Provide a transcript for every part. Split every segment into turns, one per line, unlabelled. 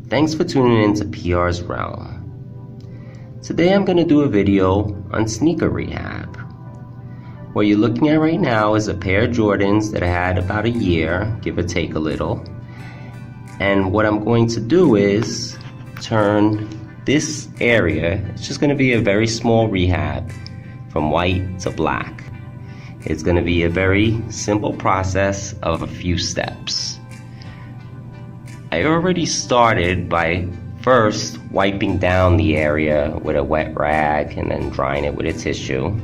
Thanks for tuning in to PR's Realm. Today I'm going to do a video on sneaker rehab. What you're looking at right now is a pair of Jordans that I had about a year, give or take a little. And what I'm going to do is turn this area, it's just going to be a very small rehab from white to black. It's going to be a very simple process of a few steps. I already started by first wiping down the area with a wet rag and then drying it with a tissue.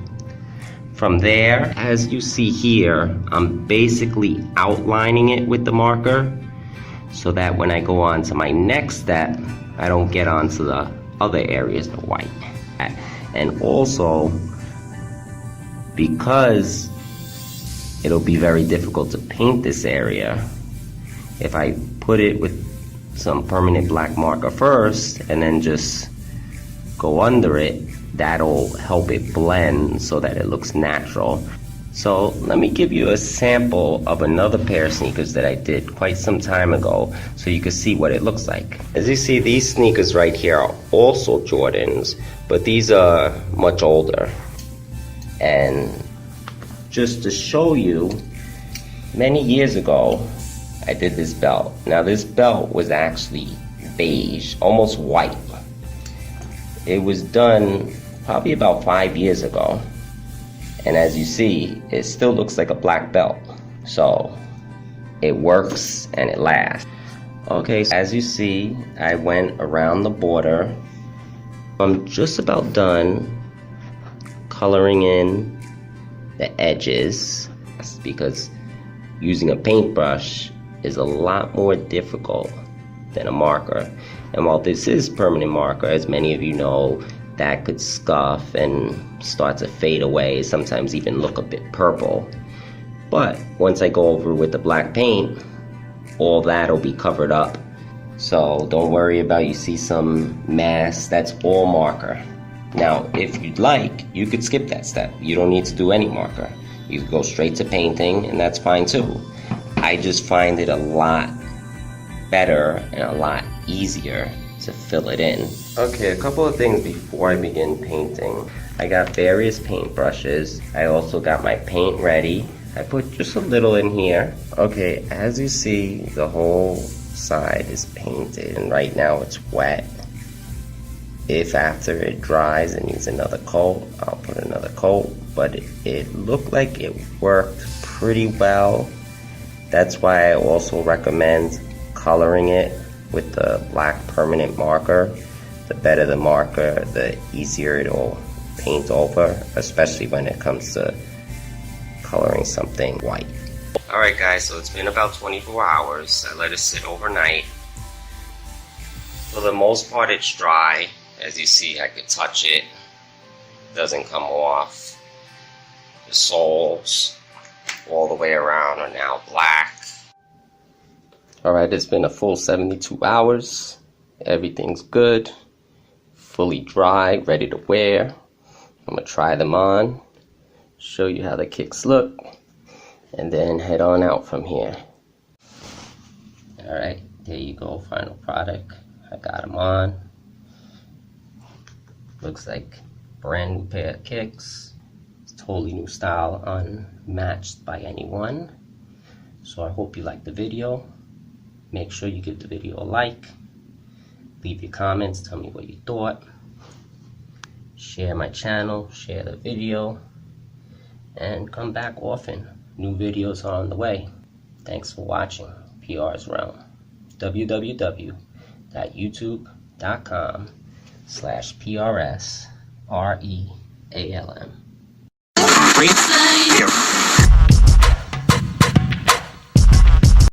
From there, as you see here, I'm basically outlining it with the marker so that when I go on to my next step, I don't get onto the other areas of white. And also, because it'll be very difficult to paint this area, if I put it with some permanent black marker first and then just go under it, that'll help it blend so that it looks natural. So let me give you a sample of another pair of sneakers that I did quite some time ago so you can see what it looks like. As you see, these sneakers right here are also Jordans, but these are much older. And just to show you, many years ago I did this belt. Now this belt was actually beige, almost white. It was done probably about 5 years ago. And as you see, it still looks like a black belt. So it works and it lasts. Okay, so as you see, I went around the border. I'm just about done coloring in the edges because using a paintbrush is a lot more difficult than a marker. And while this is permanent marker, as many of you know, that could scuff and start to fade away, sometimes even look a bit purple. But once I go over with the black paint, all that'll be covered up. So don't worry about you see some mass, that's all marker. Now, if you'd like, you could skip that step. You don't need to do any marker. You could go straight to painting, and that's fine too. I just find it a lot better and a lot easier to fill it in. Okay, a couple of things before I begin painting. I got various paint brushes. I also got my paint ready. I put just a little in here. Okay, as you see, the whole side is painted and right now it's wet. If after it dries it needs another coat, I'll put another coat, but it looked like it worked pretty well. That's why I also recommend coloring it with the black permanent marker. The better the marker, the easier it'll paint over, especially when it comes to coloring something white. Alright guys, so it's been about 24 hours. I let it sit overnight. For the most part it's dry. As you see, I could touch it. It doesn't come off. The soles all the way around are now black. Alright, it's been a full 72 hours. Everything's good. Fully dry, ready to wear. I'm going to try them on, show you how the kicks look, and then head on out from here. Alright, there you go, final product. I got them on. Looks like brand new pair of kicks. It's totally new style, unmatched by anyone. So I hope you liked the video. Make sure you give the video a like. Leave your comments, tell me what you thought. Share my channel, share the video, and come back often. New videos are on the way. Thanks for watching PR's Realm. www.youtube.com/PRSREALM.